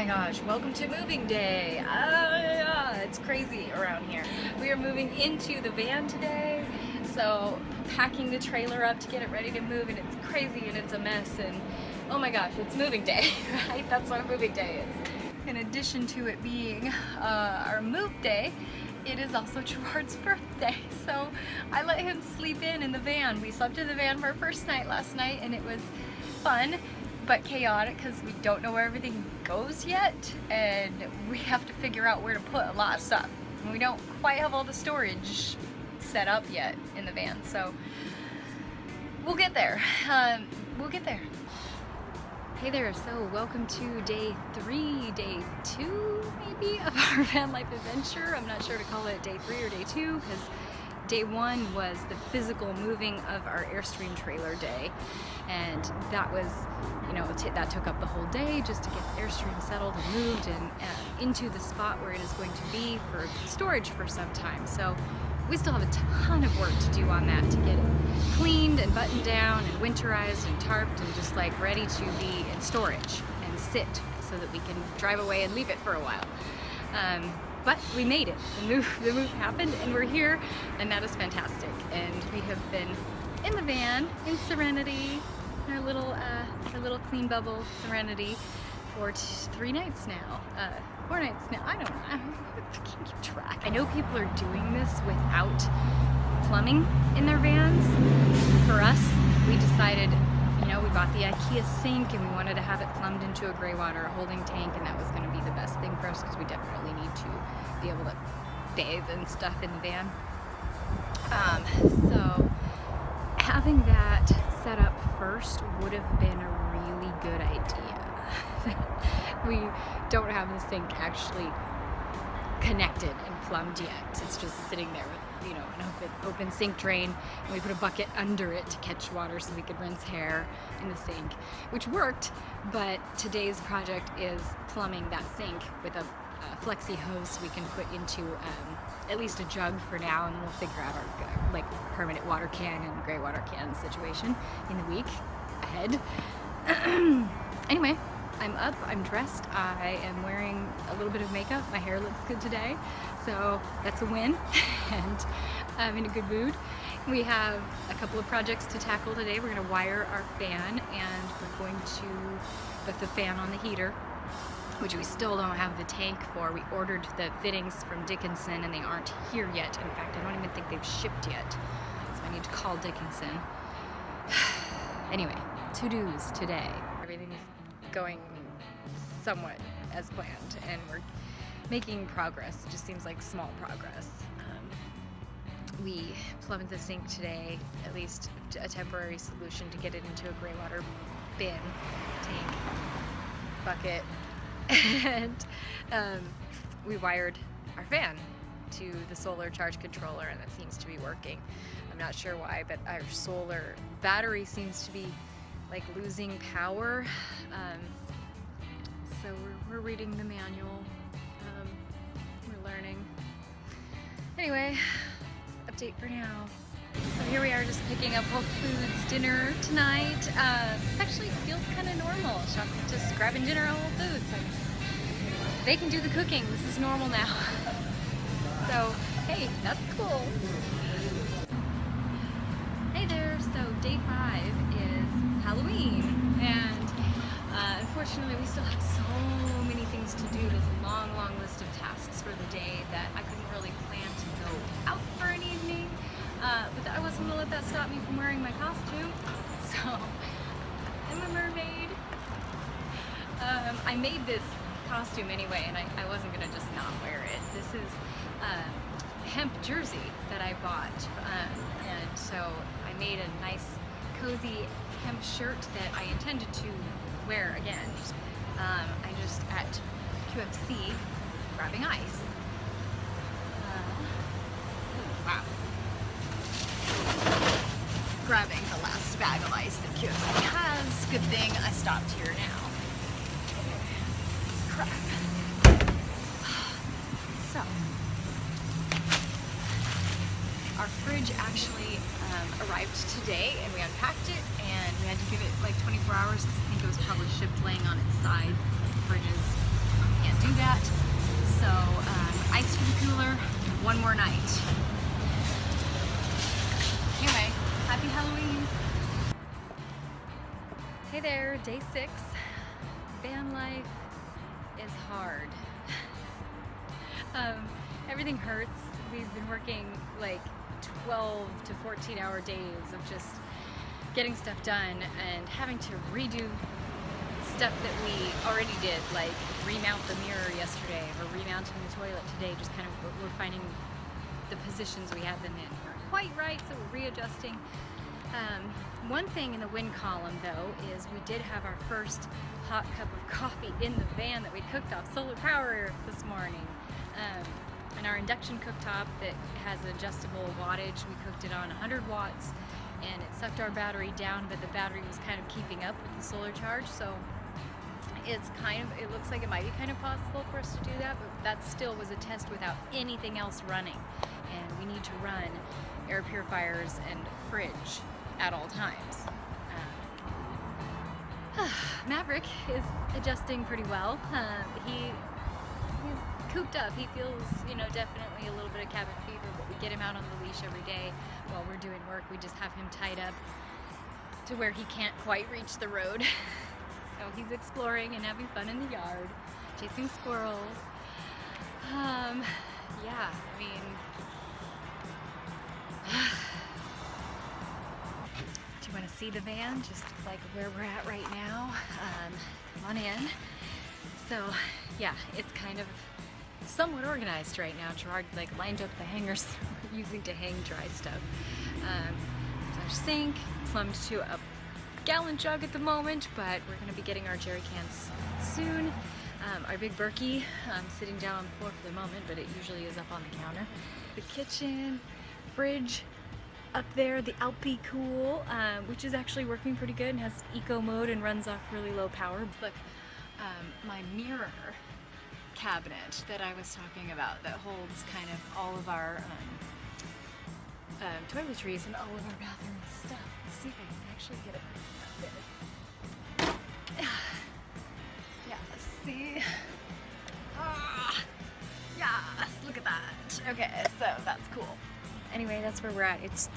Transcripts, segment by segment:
my gosh, welcome to moving day. It's crazy around here. We are moving into the van today, so packing the trailer up to get it ready to move, and it's crazy and it's a mess, and oh my gosh, it's moving day, right? That's what moving day is. In addition to it being our move day, it is also Gerard's birthday, so I let him sleep in the van. We slept in the van for our first night last night, and it was fun but chaotic because we don't know where everything goes yet, and we have to figure out where to put a lot of stuff. And we don't quite have all the storage set up yet in the van, so we'll get there. We'll get there. Hey there, so welcome to day 2 maybe of our van life adventure. I'm not sure to call it day 3 or day 2 because day 1 was the physical moving of our Airstream trailer day, and that was, you know, that took up the whole day just to get the Airstream settled and moved and into the spot where it is going to be for storage for some time. So we still have a ton of work to do on that to get it cleaned and buttoned down and winterized and tarped and just like ready to be in storage and sit so that we can drive away and leave it for a while. But we made it. The move happened, and we're here, and that is fantastic. And we have been in the van in serenity, our little clean bubble serenity, for 3 nights now, 4 nights now. I can't keep track. I know people are doing this without plumbing in their vans. For us, we decided, you know, we bought the IKEA sink and we wanted to have it plumbed into a gray water holding tank, and that was going to be the best thing for us because we definitely need to be able to bathe and stuff in the van. So having that set up first would have been a really good idea. We don't have the sink actually connected and plumbed yet. It's just sitting there with, you know, an open sink drain, and we put a bucket under it to catch water so we could rinse hair in the sink, which worked. But today's project is plumbing that sink with a flexi hose we can put into at least a jug for now, and we'll figure out our like permanent water can and gray water can situation in the week ahead. Anyway, I'm up, I'm dressed, I am wearing a little bit of makeup, my hair looks good today, so that's a win, and I'm in a good mood. We have a couple of projects to tackle today. We're going to wire our fan, and we're going to put the fan on the heater, which we still don't have the tank for. We ordered the fittings from Dickinson and they aren't here yet. In fact, I don't even think they've shipped yet, so I need to call Dickinson. Anyway, to-dos today. Everything's going somewhat as planned, and we're making progress. It just seems like small progress. We plumbed the sink today, at least a temporary solution to get it into a gray water bin, tank, bucket, and we wired our fan to the solar charge controller, and that seems to be working. I'm not sure why, but our solar battery seems to be like losing power. So we're reading the manual. We're learning. Anyway, update for now. So here we are, just picking up Whole Foods dinner tonight. This actually feels kind of normal. Just grabbing dinner at Whole Foods. They can do the cooking. This is normal now. So, hey, that's cool. Hey there. So day 5 is Halloween, and unfortunately we still have so many things to do. There's a long list of tasks for the day that I couldn't really plan to go out for an evening. But I wasn't going to let that stop me from wearing my costume. So, I'm a mermaid. I made this costume anyway, and I wasn't going to just not wear it. This is a hemp jersey that I bought, and so I made a nice cozy hemp shirt that I intended to wear again. I just at QFC grabbing ice. Wow. Grabbing the last bag of ice that QFC has. Good thing I stopped here now. Crap. So, our fridge actually arrived today, and we unpacked it, and we had to give it like 24 hours because I think it was probably shipped laying on its side. The fridge is do that. So ice for the cooler, one more night. Anyway, happy Halloween. Hey there, day 6. Van life is hard. Everything hurts. We've been working like 12 to 14-hour days of just getting stuff done and having to redo stuff that we already did, like remount the mirror yesterday or remounting the toilet today. Just kind of, we're finding the positions we have them in aren't quite right, so we're readjusting. One thing in the win column though is we did have our first hot cup of coffee in the van that we cooked off solar power this morning. And our induction cooktop that has adjustable wattage, we cooked it on 100 watts and it sucked our battery down, but the battery was kind of keeping up with the solar charge, so it's kind of, it looks like it might be kind of possible for us to do that, but that still was a test without anything else running. And we need to run air purifiers and fridge at all times. Maverick is adjusting pretty well. He's cooped up. He feels, you know, definitely a little bit of cabin fever, but we get him out on the leash every day while we're doing work. We just have him tied up to where he can't quite reach the road. So he's exploring and having fun in the yard, chasing squirrels. Yeah, I mean, do you want to see the van, just like where we're at right now? Come on in. So yeah, it's kind of somewhat organized right now. Gerard like lined up the hangers we're using to hang dry stuff. Our sink plumbed to a gallon jug at the moment, but we're going to be getting our jerry cans soon. Our big Berkey sitting down on the floor for the moment, but it usually is up on the counter. The kitchen, fridge up there, the Alpi Cool, which is actually working pretty good and has eco mode and runs off really low power. Look, my mirror cabinet that I was talking about that holds kind of all of our toiletries and all of our bathroom stuff. Let's see if I can actually get it up there. Yeah, let's see. Yes, look at that. Okay, so that's cool. Anyway, that's where we're at. It's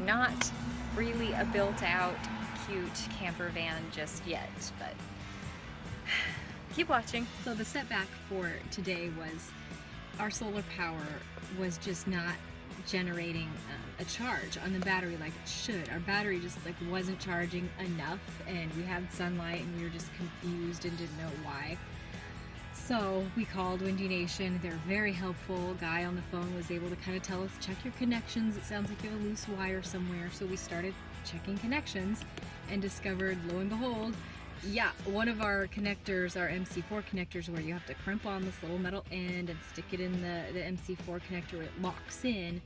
not really a built-out, cute camper van just yet, but keep watching. So the setback for today was our solar power was just not generating a charge on the battery like it should. Our battery just like wasn't charging enough, and we had sunlight and we were just confused and didn't know why. So we called Windy Nation. They're very helpful. Guy on the phone was able to kind of tell us, check your connections. It sounds like you have a loose wire somewhere. So we started checking connections and discovered, lo and behold, yeah, one of our connectors, our MC4 connectors, where you have to crimp on this little metal end and stick it in the MC4 connector where it locks in,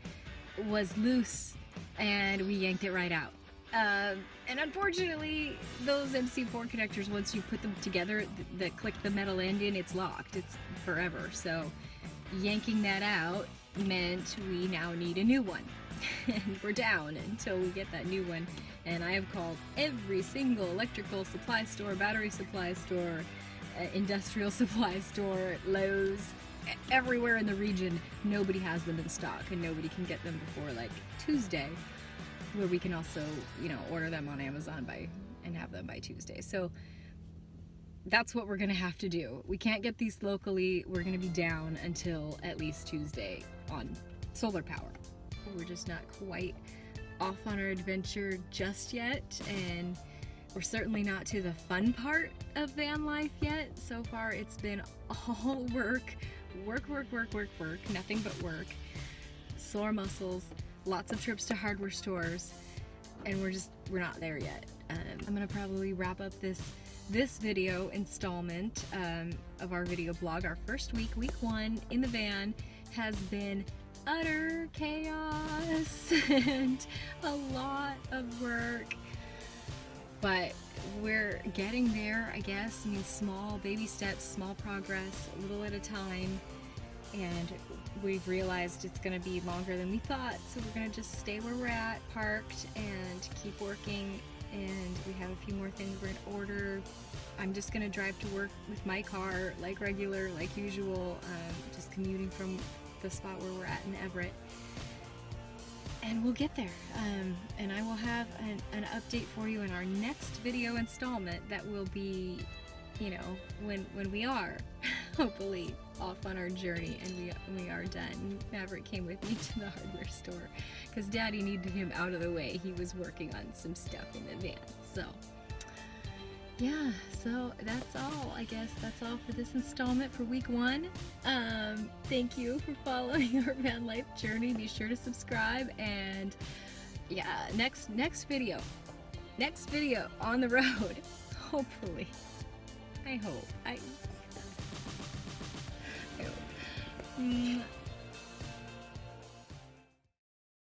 was loose, and we yanked it right out. And unfortunately, those MC4 connectors, once you put them together, that click the metal end in, it's locked. It's forever. So yanking that out meant we now need a new one. And we're down until we get that new one. And I have called every single electrical supply store, battery supply store, industrial supply store, Lowe's, everywhere in the region. Nobody has them in stock, and nobody can get them before like Tuesday, where we can also, you know, order them on Amazon and have them by Tuesday. So that's what we're gonna have to do. We can't get these locally. We're gonna be down until at least Tuesday on solar power. We're just not quite off on our adventure just yet, and we're certainly not to the fun part of van life yet. So far it's been all work, nothing but work, sore muscles, lots of trips to hardware stores, and we're not there yet. I'm gonna probably wrap up this video installment of our video blog. Our first week 1 in the van, has been utter chaos and a lot of work, but we're getting there, I guess. I mean, small baby steps, small progress, a little at a time, and we've realized it's going to be longer than we thought, so we're going to just stay where we're at, parked, and keep working and we have a few more things we're gonna order. I'm just gonna drive to work with my car like regular, like usual, just commuting from the spot where we're at in Everett. And we'll get there. And I will have an update for you in our next video installment that will be, you know, when we are hopefully off on our journey and we are done. Maverick came with me to the hardware store because Daddy needed him out of the way. He was working on some stuff in the van. So yeah, so that's all. I guess that's all for this installment for week 1. Thank you for following our van life journey. Be sure to subscribe, and yeah, next video on the road. Hopefully, I hope.